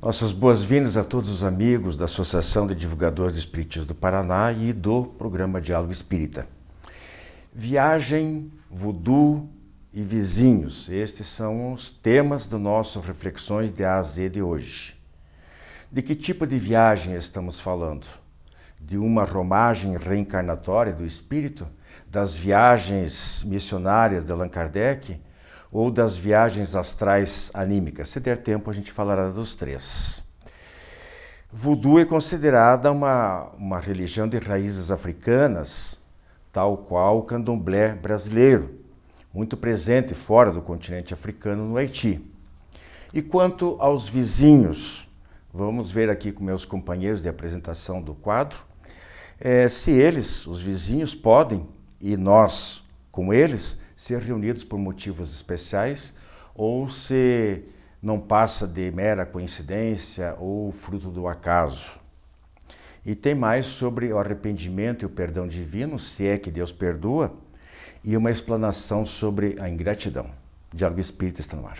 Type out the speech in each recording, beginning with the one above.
Nossas boas-vindas a todos os amigos da Associação de Divulgadores de Espíritos do Paraná e do programa Diálogo Espírita. Viagem, voodoo e vizinhos, estes são os temas do nosso Reflexões de A a Z de hoje. De que tipo de viagem estamos falando? De uma romagem reencarnatória do espírito? Das viagens missionárias de Allan Kardec? Ou das viagens astrais anímicas? Se der tempo, a gente falará dos três. Voodoo é considerada uma religião de raízes africanas, tal qual o candomblé brasileiro, muito presente fora do continente africano, no Haiti. E quanto aos vizinhos, vamos ver aqui com meus companheiros de apresentação do quadro, se eles, os vizinhos, podem, e nós com eles, ser reunidos por motivos especiais ou se não passa de mera coincidência ou fruto do acaso. E tem mais sobre o arrependimento e o perdão divino, se é que Deus perdoa, e uma explanação sobre a ingratidão. Diálogo Espírita está no ar.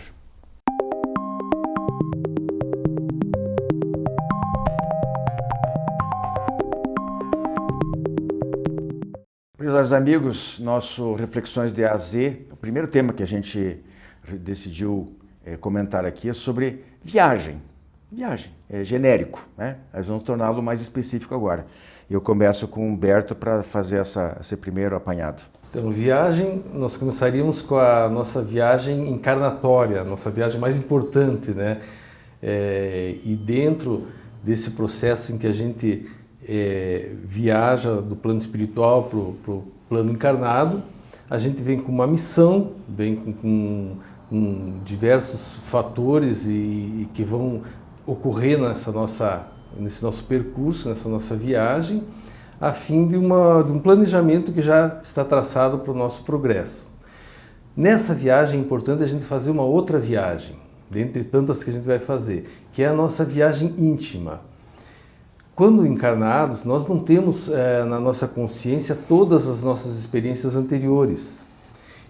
Prezados amigos, nosso Reflexões de A a Z, o primeiro tema que a gente decidiu comentar aqui é sobre viagem. Viagem, é genérico, né? Nós vamos torná-lo mais específico agora. Eu começo com o Humberto para fazer esse primeiro apanhado. Então, viagem, nós começaríamos com a nossa viagem encarnatória, nossa viagem mais importante, né? E dentro desse processo em que a gente viaja do plano espiritual para o plano encarnado, a gente vem com uma missão, vem com diversos fatores e que vão ocorrer nesse nosso percurso, nessa nossa viagem, a fim de um planejamento que já está traçado para o nosso progresso. Nessa viagem é importante a gente fazer uma outra viagem, dentre tantas que a gente vai fazer, que é a nossa viagem íntima. Quando encarnados, nós não temos na nossa consciência todas as nossas experiências anteriores.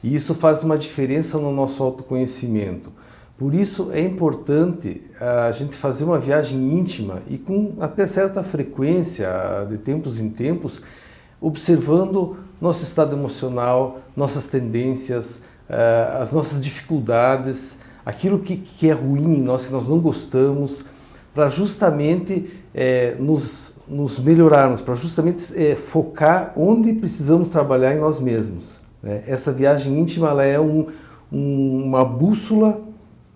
E isso faz uma diferença no nosso autoconhecimento. Por isso é importante a gente fazer uma viagem íntima e com até certa frequência, de tempos em tempos, observando nosso estado emocional, nossas tendências, as nossas dificuldades, aquilo que é ruim em nós, que nós não gostamos, para justamente nos melhorarmos, para justamente focar onde precisamos trabalhar em nós mesmos. Né? Essa viagem íntima ela é uma bússola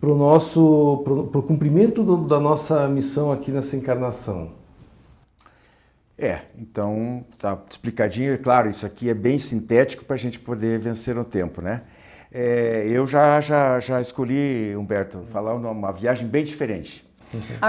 para o cumprimento da nossa missão aqui nessa encarnação. Então tá explicadinho, é claro, isso aqui é bem sintético para a gente poder vencer o tempo, né? Eu já escolhi, Humberto, falar uma viagem bem diferente.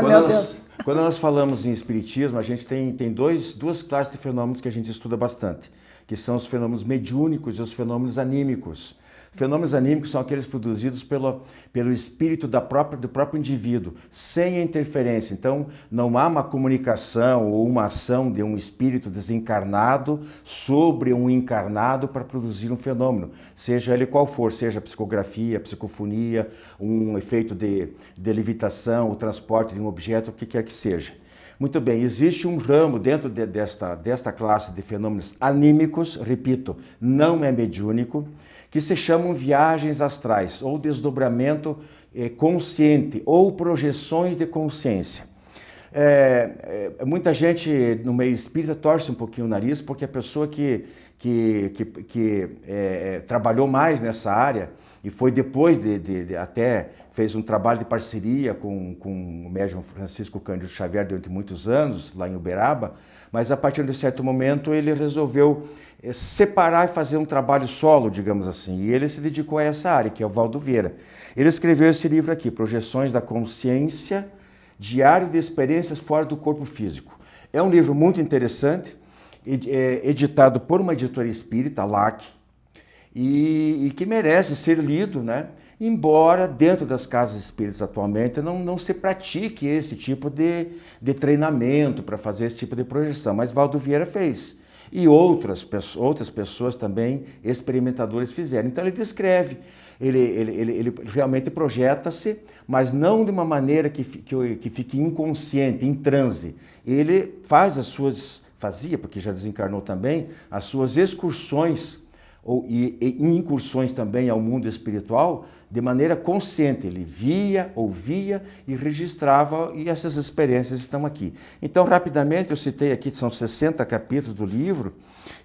Meu Deus! Quando nós falamos em espiritismo, a gente tem duas classes de fenômenos que a gente estuda bastante, que são os fenômenos mediúnicos e os fenômenos anímicos. Fenômenos anímicos são aqueles produzidos pelo espírito do próprio indivíduo, sem a interferência. Então, não há uma comunicação ou uma ação de um espírito desencarnado sobre um encarnado para produzir um fenômeno, seja ele qual for, seja psicografia, psicofonia, um efeito de levitação, o transporte de um objeto, o que quer que seja. Muito bem, existe um ramo dentro desta classe de fenômenos anímicos, repito, não é mediúnico, que se chamam viagens astrais, ou desdobramento consciente, ou projeções de consciência. Muita gente no meio espírita torce um pouquinho o nariz, porque a pessoa que trabalhou mais nessa área, e foi depois até fez um trabalho de parceria com o médium Francisco Cândido Xavier durante muitos anos, lá em Uberaba, mas a partir de um certo momento ele resolveu separar e fazer um trabalho solo, digamos assim, e ele se dedicou a essa área, que é o Valdo Vieira. Ele escreveu esse livro aqui, Projeções da Consciência, Diário de Experiências Fora do Corpo Físico. É um livro muito interessante, editado por uma editora espírita, LAC, e que merece ser lido, né? Embora dentro das casas espíritas atualmente não se pratique esse tipo de treinamento para fazer esse tipo de projeção, mas Valdo Vieira fez. E outras pessoas também, experimentadores, fizeram. Então ele descreve ele realmente projeta-se, mas não de uma maneira que fique inconsciente, em transe. Ele fazia, porque já desencarnou também, as suas excursões e incursões também ao mundo espiritual de maneira consciente. Ele via, ouvia e registrava, e essas experiências estão aqui. Então, rapidamente, eu citei aqui, são 60 capítulos do livro,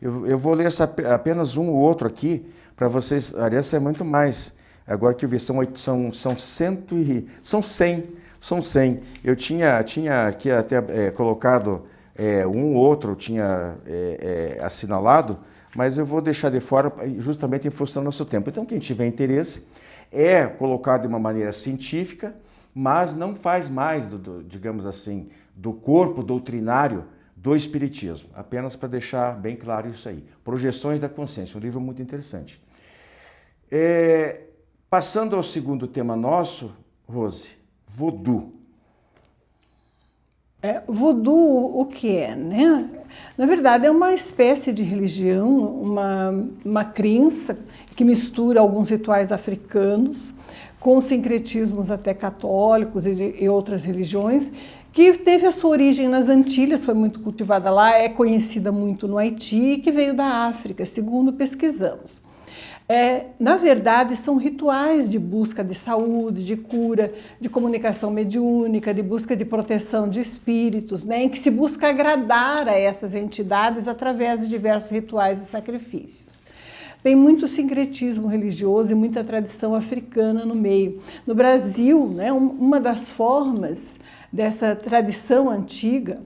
eu vou ler apenas um ou outro aqui, para vocês, aliás, é muito mais. Agora que eu vi, são 100. Eu tinha aqui até colocado um ou outro, tinha assinalado, mas eu vou deixar de fora justamente em função do nosso tempo. Então, quem tiver interesse, é colocado de uma maneira científica, mas não faz mais, digamos assim, do corpo doutrinário do Espiritismo. Apenas para deixar bem claro isso aí. Projeções da Consciência, um livro muito interessante. Passando ao segundo tema nosso, Rose, Voodoo. Voodoo, o que é, né? Na verdade, é uma espécie de religião, uma crença que mistura alguns rituais africanos com sincretismos até católicos e outras religiões, que teve a sua origem nas Antilhas, foi muito cultivada lá, é conhecida muito no Haiti, que veio da África, segundo pesquisamos. Na verdade, são rituais de busca de saúde, de cura, de comunicação mediúnica, de busca de proteção de espíritos, né, em que se busca agradar a essas entidades através de diversos rituais e sacrifícios. Tem muito sincretismo religioso e muita tradição africana no meio. No Brasil, né, uma das formas dessa tradição antiga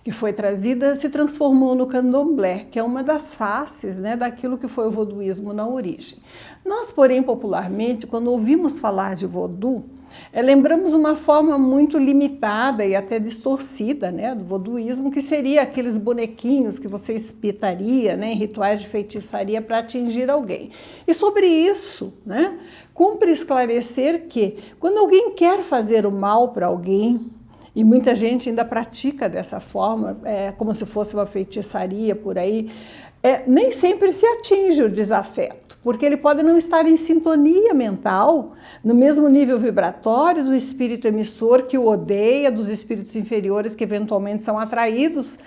que foi trazida, se transformou no candomblé, que é uma das faces, né, daquilo que foi o voduísmo na origem. Nós, porém, popularmente, quando ouvimos falar de vodu, lembramos uma forma muito limitada e até distorcida, né, do voduísmo, que seria aqueles bonequinhos que você espetaria, né, em rituais de feitiçaria para atingir alguém. E sobre isso, né, cumpre esclarecer que quando alguém quer fazer o mal para alguém, e muita gente ainda pratica dessa forma, como se fosse uma feitiçaria por aí, nem sempre se atinge o desafeto, porque ele pode não estar em sintonia mental, no mesmo nível vibratório do espírito emissor que o odeia, dos espíritos inferiores que eventualmente são atraídos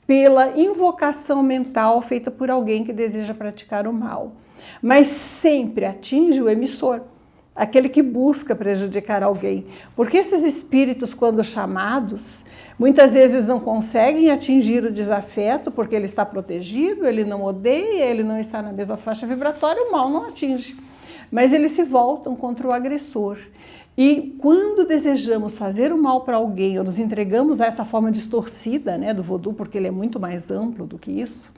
pela invocação mental feita por alguém que deseja praticar o mal. Mas sempre atinge o emissor, aquele que busca prejudicar alguém. Porque esses espíritos, quando chamados, muitas vezes não conseguem atingir o desafeto, porque ele está protegido, ele não odeia, ele não está na mesma faixa vibratória, o mal não atinge. Mas eles se voltam contra o agressor. E quando desejamos fazer o mal para alguém, ou nos entregamos a essa forma distorcida, né, do voodoo, porque ele é muito mais amplo do que isso,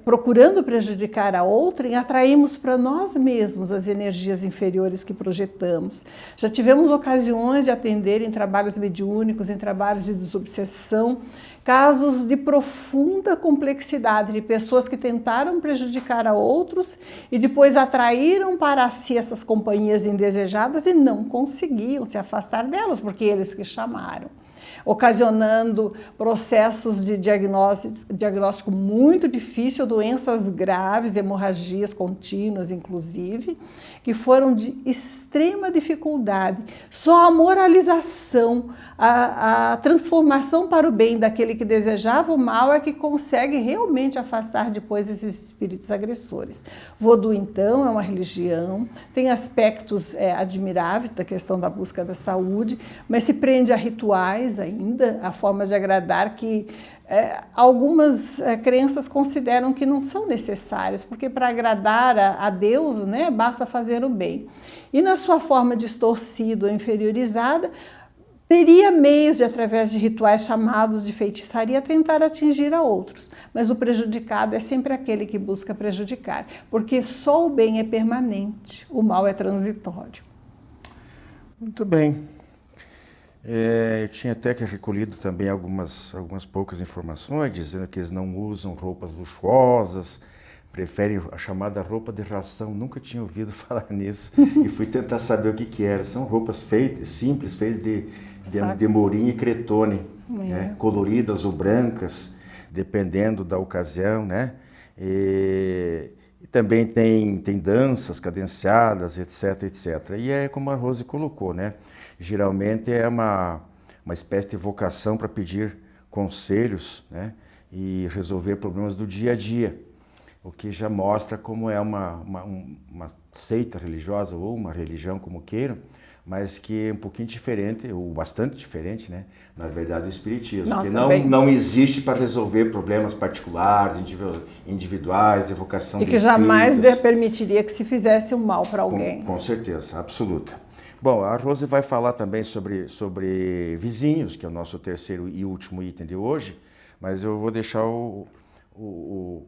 procurando prejudicar a outrem, atraímos para nós mesmos as energias inferiores que projetamos. Já tivemos ocasiões de atender em trabalhos mediúnicos, em trabalhos de desobsessão, casos de profunda complexidade, de pessoas que tentaram prejudicar a outros e depois atraíram para si essas companhias indesejadas e não conseguiam se afastar delas, porque eles que chamaram, ocasionando processos de diagnóstico muito difícil, doenças graves, hemorragias contínuas, inclusive, que foram de extrema dificuldade. Só a moralização, a transformação para o bem daquele que desejava o mal é que consegue realmente afastar depois esses espíritos agressores. Voodoo, então, é uma religião, tem aspectos admiráveis da questão da busca da saúde, mas se prende a rituais ainda, a formas de agradar que algumas crenças consideram que não são necessárias, porque para agradar a Deus, né, basta fazer o bem. E na sua forma distorcida ou inferiorizada, teria meios de, através de rituais chamados de feitiçaria, tentar atingir a outros. Mas o prejudicado é sempre aquele que busca prejudicar, porque só o bem é permanente, o mal é transitório. Muito bem. Eu tinha até que recolhido também algumas poucas informações, dizendo que eles não usam roupas luxuosas, preferem a chamada roupa de ração. Nunca tinha ouvido falar nisso e fui tentar saber o que era. São roupas simples, feitas de morim e cretone, né? Coloridas ou brancas, dependendo da ocasião, né? E também tem danças cadenciadas, etc, etc. E é como a Rose colocou, né? Geralmente é uma espécie de vocação para pedir conselhos, né? E resolver problemas do dia a dia. O que já mostra como é uma seita religiosa ou uma religião, como queiram, mas que é um pouquinho diferente, ou bastante diferente, né? Na verdade, do espiritismo. Nossa, que não existe para resolver problemas particulares, individuais, evocação de E que jamais espíritos. permitiria que se fizesse um mal para alguém. Com certeza, absoluta. Bom, a Rose vai falar também sobre vizinhos, que é o nosso terceiro e último item de hoje, mas eu vou deixar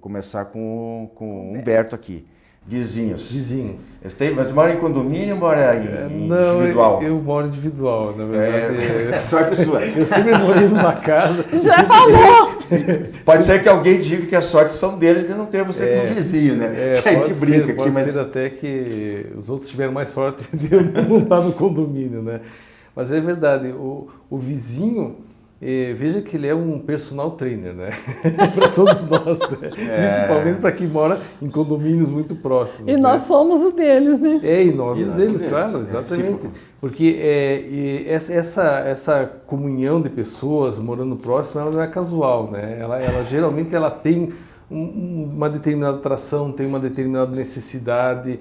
começar com o Humberto aqui. Vizinhos. Vizinhos. Mas mora em condomínio ou mora em individual? Eu moro individual, na verdade. Sorte sua. Eu sempre morei numa casa. Já falou! Pode ser que alguém diga que a sorte são deles de não ter você como vizinho, né? Que a gente brinca aqui, pode ser até que os outros tiveram mais sorte de eu não estar no condomínio, né? Mas é verdade, o vizinho, veja que ele é um personal trainer, né? Para todos nós, né? Principalmente para quem mora em condomínios muito próximos. E nós somos o deles, né? E nós os deles, claro, exatamente. Porque essa comunhão de pessoas morando próximo, ela não é casual, né? Ela geralmente ela tem uma determinada atração, tem uma determinada necessidade,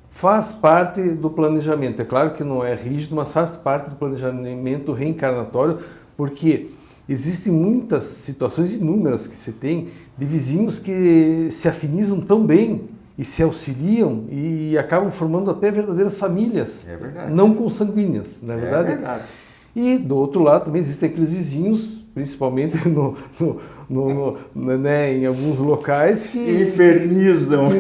faz parte do planejamento. É claro que não é rígido, mas faz parte do planejamento reencarnatório, porque existem muitas situações inúmeras que se tem de vizinhos que se afinizam tão bem e se auxiliam e acabam formando até verdadeiras famílias, não consanguíneas, não é verdade? É verdade. E do outro lado também existem aqueles vizinhos, principalmente né, em alguns locais que infernizam os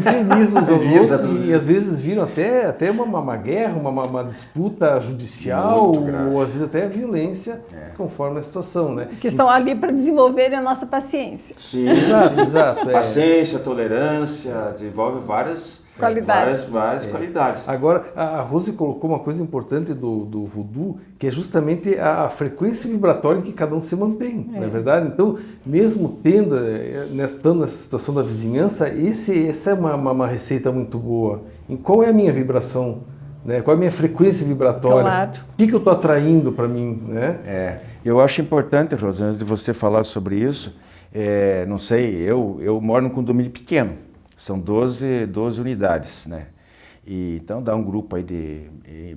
outros e às vezes viram até uma guerra, uma disputa judicial ou às vezes até violência, conforme a situação, né? Que estão ali para desenvolverem a nossa paciência. Sim, exato. Paciência, tolerância, desenvolve várias qualidades. Agora, a Rose colocou uma coisa importante do voodoo, que é justamente a frequência vibratória que cada um se mantém, não é verdade? Então, mesmo estando nessa situação da vizinhança, essa é uma receita muito boa. Em qual é a minha vibração? Né? Qual é a minha frequência vibratória? Claro. O que eu estou atraindo para mim? Né? Eu acho importante, Rose, antes de você falar sobre isso, não sei, eu moro num condomínio pequeno. São 12 unidades, né? E, então dá um grupo aí de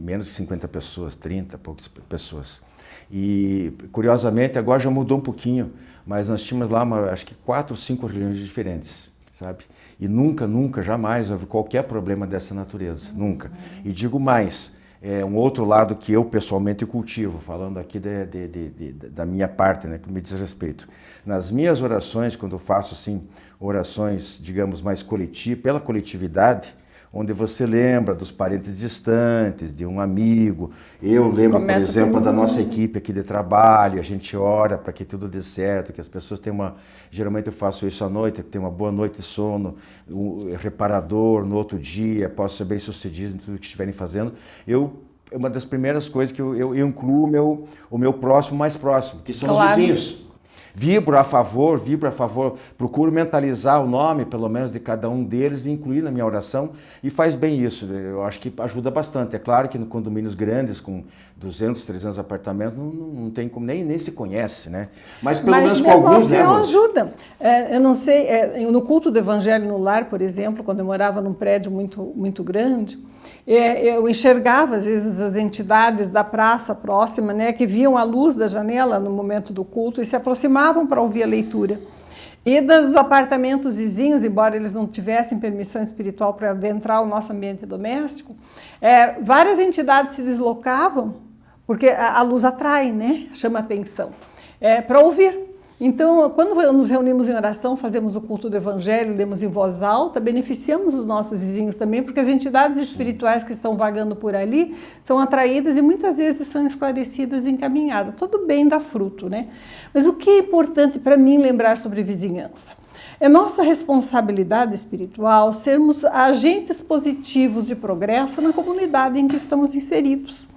menos de 50 pessoas, 30 poucas pessoas. E, curiosamente, agora já mudou um pouquinho, mas nós tínhamos lá, acho que 4 ou 5 religiões diferentes, sabe? E nunca, jamais houve qualquer problema dessa natureza, nunca. E digo mais, um outro lado que eu pessoalmente cultivo, falando aqui da minha parte, né, que me diz respeito. Nas minhas orações, quando eu faço assim, orações, digamos, mais pela coletividade, onde você lembra dos parentes distantes, de um amigo. Eu lembro, por exemplo, da nossa equipe aqui de trabalho, a gente ora para que tudo dê certo, que as pessoas tenham geralmente eu faço isso à noite, tenham uma boa noite de sono, reparador no outro dia, posso ser bem sucedido em tudo que estiverem fazendo. Uma das primeiras coisas que eu incluo o meu próximo mais próximo, que são os vizinhos. Vibro a favor, procuro mentalizar o nome, pelo menos, de cada um deles e incluir na minha oração, e faz bem isso. Eu acho que ajuda bastante. É claro que em condomínios grandes, com 200, 300 apartamentos, não tem como, nem se conhece, né? Mas pelo menos com alguns, né? Mas ajuda. Eu não sei, no culto do Evangelho no Lar, por exemplo, quando eu morava num prédio muito grande, eu enxergava, às vezes, as entidades da praça próxima, né, que viam a luz da janela no momento do culto e se aproximavam para ouvir a leitura. E dos apartamentos vizinhos, embora eles não tivessem permissão espiritual para adentrar o nosso ambiente doméstico, várias entidades se deslocavam, porque a luz atrai, né, chama atenção, para ouvir. Então, quando nos reunimos em oração, fazemos o culto do Evangelho, lemos em voz alta, beneficiamos os nossos vizinhos também, porque as entidades espirituais que estão vagando por ali são atraídas e muitas vezes são esclarecidas e encaminhadas. Tudo bem dá fruto, né? Mas o que é importante para mim lembrar sobre vizinhança? É nossa responsabilidade espiritual sermos agentes positivos de progresso na comunidade em que estamos inseridos.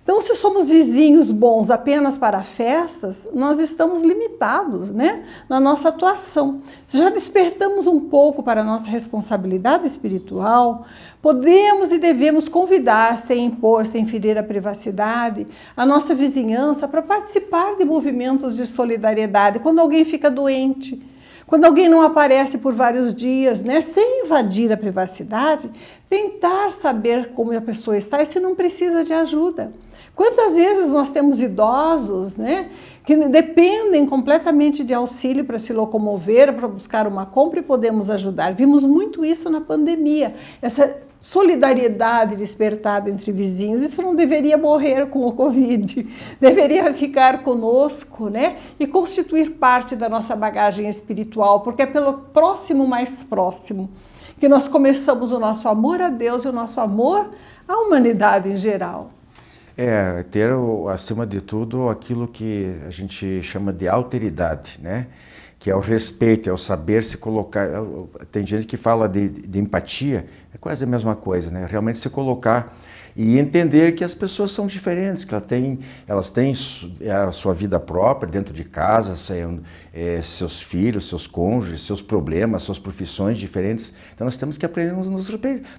Então, se somos vizinhos bons apenas para festas, nós estamos limitados, né, na nossa atuação. Se já despertamos um pouco para a nossa responsabilidade espiritual, podemos e devemos convidar, sem impor, sem ferir a privacidade, a nossa vizinhança para participar de movimentos de solidariedade quando alguém fica doente, quando alguém não aparece por vários dias, né, sem invadir a privacidade, tentar saber como a pessoa está e se não precisa de ajuda. Quantas vezes nós temos idosos, né, que dependem completamente de auxílio para se locomover, para buscar uma compra e podemos ajudar. Vimos muito isso na pandemia, essa solidariedade despertada entre vizinhos. Isso não deveria morrer com o Covid, deveria ficar conosco, né, e constituir parte da nossa bagagem espiritual, porque é pelo próximo mais próximo que nós começamos o nosso amor a Deus e o nosso amor à humanidade em geral. Ter, acima de tudo, aquilo que a gente chama de alteridade, né? Que é o respeito, é o saber se colocar. Tem gente que fala de empatia, é quase a mesma coisa, né? Realmente se colocar e entender que as pessoas são diferentes, que elas têm a sua vida própria dentro de casa, seus filhos, seus cônjuges, seus problemas, suas profissões diferentes. Então nós temos que aprender a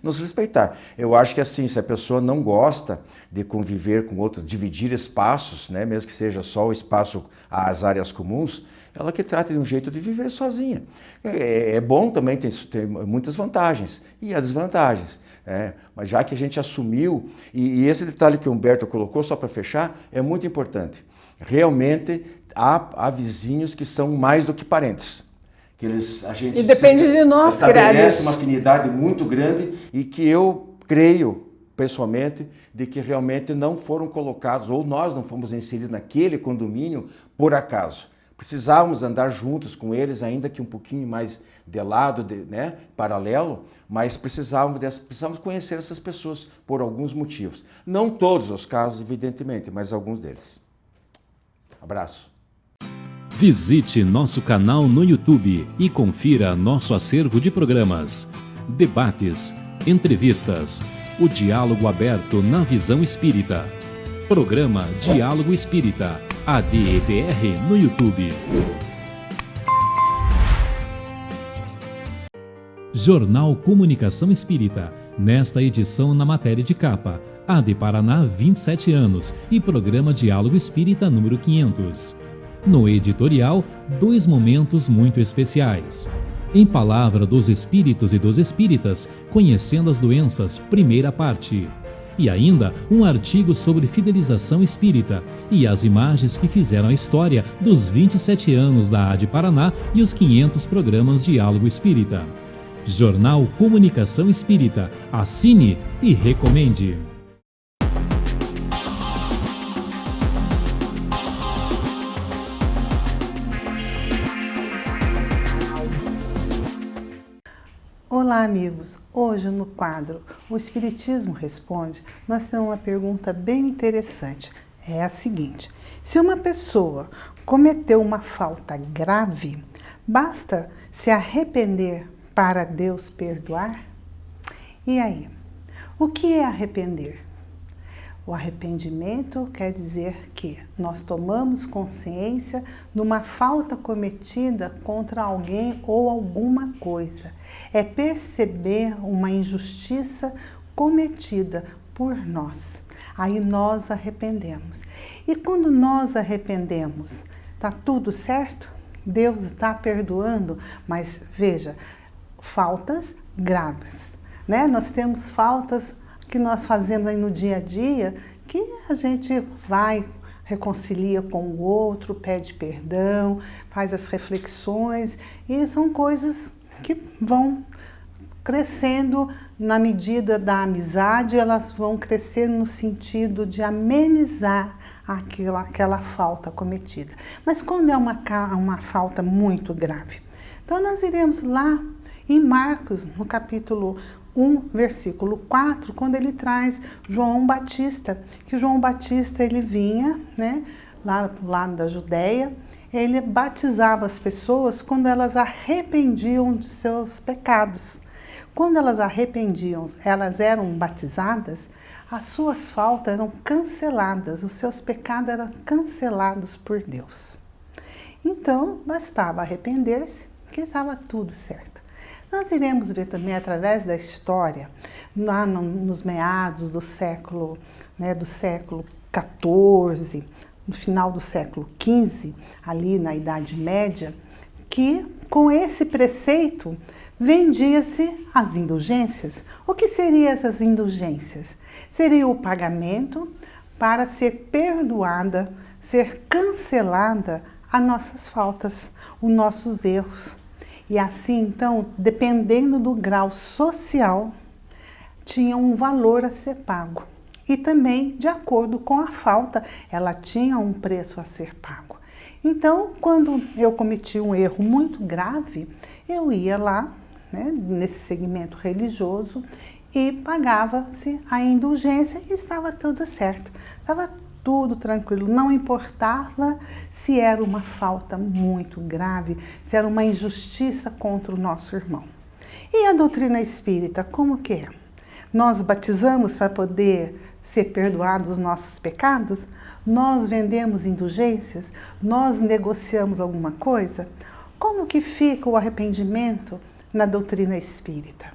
nos respeitar. Eu acho que assim, se a pessoa não gosta de conviver com outros, dividir espaços, né, mesmo que seja só o espaço, as áreas comuns, ela que trata de um jeito de viver sozinha. É bom também, tem muitas vantagens e as desvantagens. Mas já que a gente assumiu, e esse detalhe que o Humberto colocou, só para fechar, é muito importante. Realmente há vizinhos que são mais do que parentes. Que a gente e depende de nós criar isso. Uma afinidade muito grande e que eu creio, pessoalmente, de que realmente não foram colocados, ou nós não fomos inseridos naquele condomínio por acaso. Precisávamos andar juntos com eles, ainda que um pouquinho mais de lado, né, paralelo, mas precisávamos conhecer essas pessoas por alguns motivos. Não todos os casos, evidentemente, mas alguns deles. Abraço. Visite nosso canal no YouTube e confira nosso acervo de programas, debates, entrevistas, o diálogo aberto na visão espírita. Programa Diálogo Espírita, ADEPR no YouTube. Jornal Comunicação Espírita, nesta edição na matéria de capa, AD Paraná 27 anos e programa Diálogo Espírita número 500. No editorial, 2 momentos muito especiais. Em Palavra dos Espíritos e dos Espíritas, Conhecendo as Doenças, primeira parte. E ainda um artigo sobre fidelização espírita e as imagens que fizeram a história dos 27 anos da AD Paraná e os 500 programas Diálogo Espírita. Jornal Comunicação Espírita. Assine e recomende. Olá, amigos! Hoje no quadro O Espiritismo Responde, nós temos uma pergunta bem interessante. É a seguinte: se uma pessoa cometeu uma falta grave, basta se arrepender para Deus perdoar? E aí? O que é arrepender? O arrependimento quer dizer que nós tomamos consciência de uma falta cometida contra alguém ou alguma coisa. É perceber uma injustiça cometida por nós. Aí nós arrependemos. E quando nós arrependemos, está tudo certo? Deus está perdoando, mas veja, faltas graves, né? Nós temos faltas que nós fazemos aí no dia a dia, que a gente vai, reconcilia com o outro, pede perdão, faz as reflexões, e são coisas que vão crescendo na medida da amizade, elas vão crescer no sentido de amenizar aquela falta cometida. Mas quando é uma falta muito grave? Então nós iremos lá em Marcos, no capítulo 1, versículo 4, quando ele traz João Batista, que João Batista ele vinha, né, lá do lado da Judéia, ele batizava as pessoas quando elas arrependiam de seus pecados. Quando elas arrependiam, elas eram batizadas, as suas faltas eram canceladas, os seus pecados eram cancelados por Deus. Então, bastava arrepender-se, que estava tudo certo. Nós iremos ver também através da história, lá nos meados do século XIV, no final do século XV, ali na Idade Média, que com esse preceito vendia-se as indulgências. O que seriam essas indulgências? Seria o pagamento para ser perdoada, ser cancelada as nossas faltas, os nossos erros. E assim, então, dependendo do grau social, tinha um valor a ser pago. E também, de acordo com a falta, ela tinha um preço a ser pago. Então, quando eu cometi um erro muito grave, eu ia lá, nesse segmento religioso, e pagava-se a indulgência e estava tudo certo. Estava tudo tranquilo, não importava se era uma falta muito grave, se era uma injustiça contra o nosso irmão. E a doutrina espírita, como que é? Nós batizamos para poder ser perdoados os nossos pecados? Nós vendemos indulgências? Nós negociamos alguma coisa? Como que fica o arrependimento na doutrina espírita?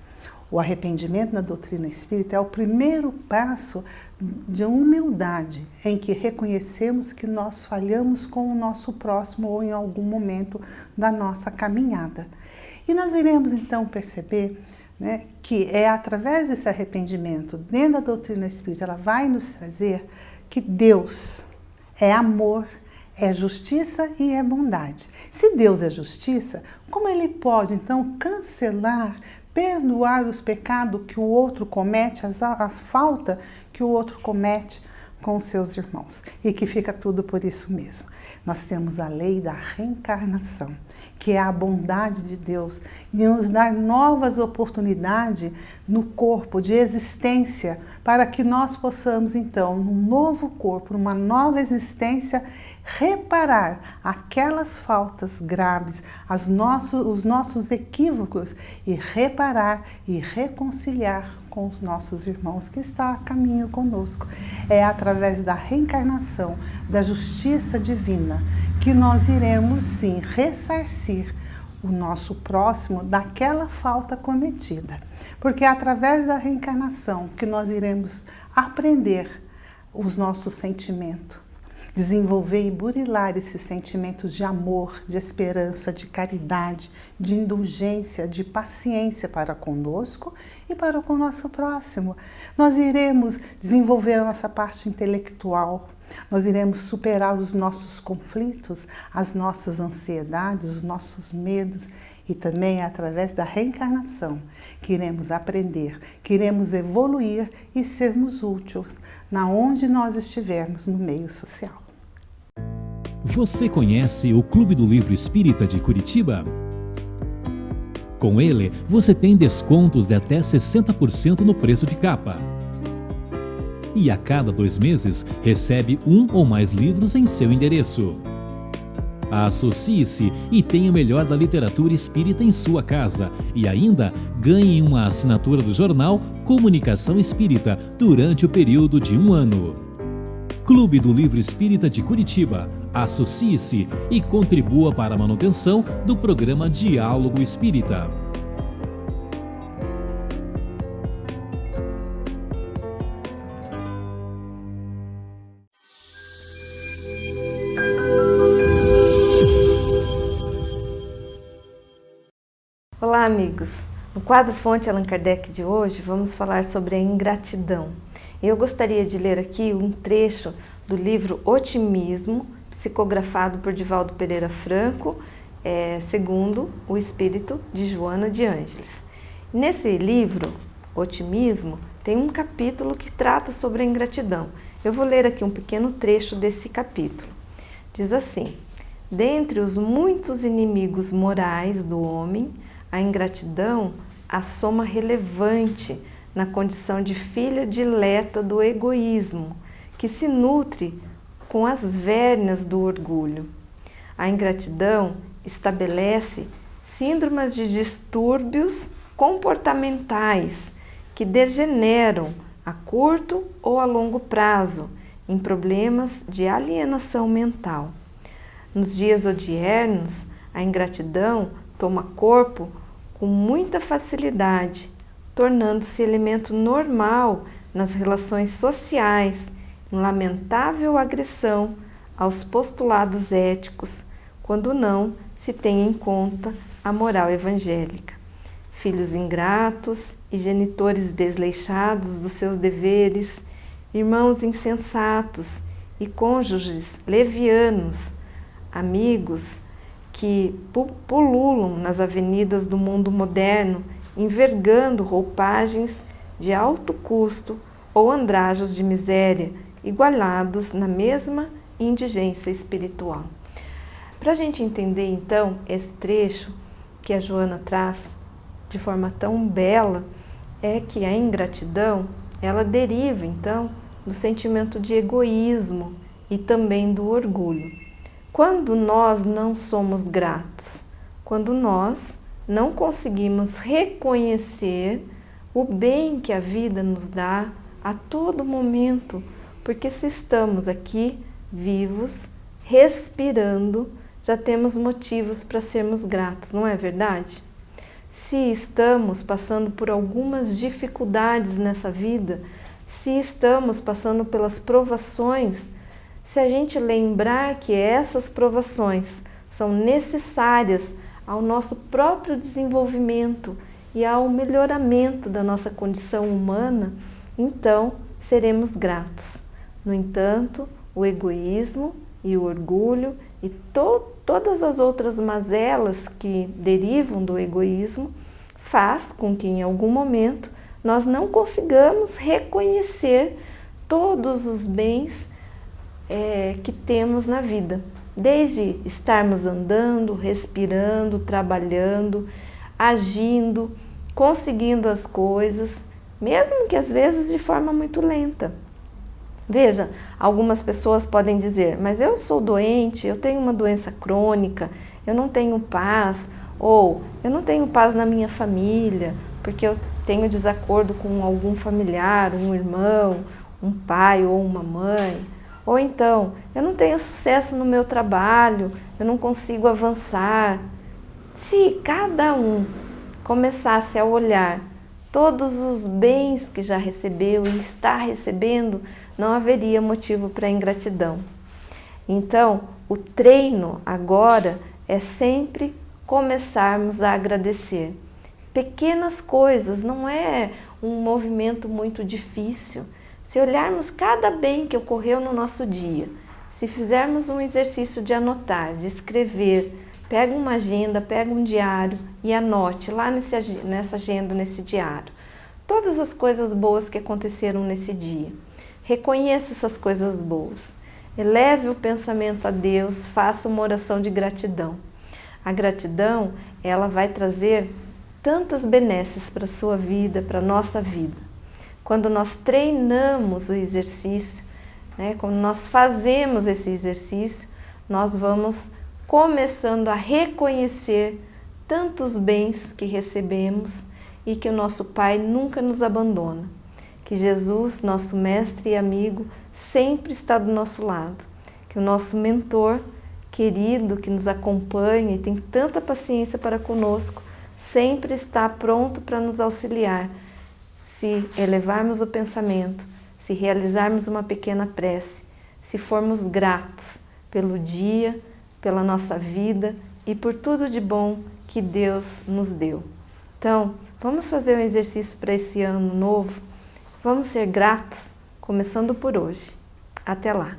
O arrependimento na doutrina espírita é o primeiro passo de humildade, em que reconhecemos que nós falhamos com o nosso próximo ou em algum momento da nossa caminhada. E nós iremos então perceber que é através desse arrependimento, dentro da doutrina espírita, ela vai nos trazer que Deus é amor, é justiça e é bondade. Se Deus é justiça, como Ele pode então cancelar, perdoar os pecados que o outro comete, a falta que o outro comete com os seus irmãos, e que fica tudo por isso mesmo? Nós temos a lei da reencarnação, que é a bondade de Deus, de nos dar novas oportunidades no corpo de existência, para que nós possamos então, num novo corpo, numa nova existência, reparar aquelas faltas graves, os nossos equívocos, e reparar e reconciliar com os nossos irmãos que estão a caminho conosco. É através da reencarnação, da justiça divina, que nós iremos sim ressarcir o nosso próximo daquela falta cometida. Porque é através da reencarnação que nós iremos aprender os nossos sentimentos, desenvolver e burilar esses sentimentos de amor, de esperança, de caridade, de indulgência, de paciência para conosco e para com o nosso próximo. Nós iremos desenvolver a nossa parte intelectual, nós iremos superar os nossos conflitos, as nossas ansiedades, os nossos medos, e também é através da reencarnação que iremos aprender, que iremos evoluir e sermos úteis na onde nós estivermos no meio social. Você conhece o Clube do Livro Espírita de Curitiba? Com ele, você tem descontos de até 60% no preço de capa. E a cada 2 meses, recebe 1 ou mais livros em seu endereço. Associe-se e tenha o melhor da literatura espírita em sua casa. E ainda ganhe uma assinatura do jornal Comunicação Espírita durante o período de 1 ano. Clube do Livro Espírita de Curitiba. Associe-se e contribua para a manutenção do programa Diálogo Espírita. Olá, amigos! No quadro Fonte Allan Kardec de hoje, vamos falar sobre a ingratidão. Eu gostaria de ler aqui um trecho do livro Otimismo, psicografado por Divaldo Pereira Franco, segundo o espírito de Joana de Ângeles. Nesse livro, Otimismo, tem um capítulo que trata sobre a ingratidão. Eu vou ler aqui um pequeno trecho desse capítulo. Diz assim: dentre os muitos inimigos morais do homem, a ingratidão assoma relevante na condição de filha dileta do egoísmo, que se nutre com as vernas do orgulho. A ingratidão estabelece síndromes de distúrbios comportamentais que degeneram a curto ou a longo prazo, em problemas de alienação mental. Nos dias odiernos, a ingratidão toma corpo com muita facilidade, tornando-se elemento normal nas relações sociais, em lamentável agressão aos postulados éticos, quando não se tem em conta a moral evangélica. Filhos ingratos e genitores desleixados dos seus deveres, irmãos insensatos e cônjuges levianos, amigos que pululam nas avenidas do mundo moderno, envergando roupagens de alto custo ou andrajos de miséria, igualados na mesma indigência espiritual. Para a gente entender, então, esse trecho que a Joana traz de forma tão bela, é que a ingratidão, ela deriva, então, do sentimento de egoísmo e também do orgulho. Quando nós não somos gratos, quando nós não conseguimos reconhecer o bem que a vida nos dá a todo momento, porque se estamos aqui vivos, respirando, já temos motivos para sermos gratos, não é verdade? Se estamos passando por algumas dificuldades nessa vida, se estamos passando pelas provações, se a gente lembrar que essas provações são necessárias ao nosso próprio desenvolvimento e ao melhoramento da nossa condição humana, então seremos gratos. No entanto, o egoísmo e o orgulho e todas as outras mazelas que derivam do egoísmo faz com que em algum momento nós não consigamos reconhecer todos os bens que temos na vida, desde estarmos andando, respirando, trabalhando, agindo, conseguindo as coisas, mesmo que às vezes de forma muito lenta. Veja, algumas pessoas podem dizer, mas eu sou doente, eu tenho uma doença crônica, eu não tenho paz, ou eu não tenho paz na minha família, porque eu tenho desacordo com algum familiar, um irmão, um pai ou uma mãe. Ou então, eu não tenho sucesso no meu trabalho, eu não consigo avançar. Se cada um começasse a olhar todos os bens que já recebeu e está recebendo, não haveria motivo para ingratidão. Então, o treino agora é sempre começarmos a agradecer. Pequenas coisas, não é um movimento muito difícil. Se olharmos cada bem que ocorreu no nosso dia, se fizermos um exercício de anotar, de escrever, pega uma agenda, pega um diário e anote lá nessa agenda, nesse diário, todas as coisas boas que aconteceram nesse dia. Reconheça essas coisas boas. Eleve o pensamento a Deus, faça uma oração de gratidão. A gratidão, ela vai trazer tantas benesses para a sua vida, para a nossa vida. Quando nós treinamos o exercício, quando nós fazemos esse exercício, nós vamos começando a reconhecer tantos bens que recebemos e que o nosso Pai nunca nos abandona. Que Jesus, nosso mestre e amigo, sempre está do nosso lado. Que o nosso mentor querido, que nos acompanha e tem tanta paciência para conosco, sempre está pronto para nos auxiliar. Se elevarmos o pensamento, se realizarmos uma pequena prece, se formos gratos pelo dia, pela nossa vida e por tudo de bom que Deus nos deu. Então, vamos fazer um exercício para esse ano novo? Vamos ser gratos, começando por hoje. Até lá!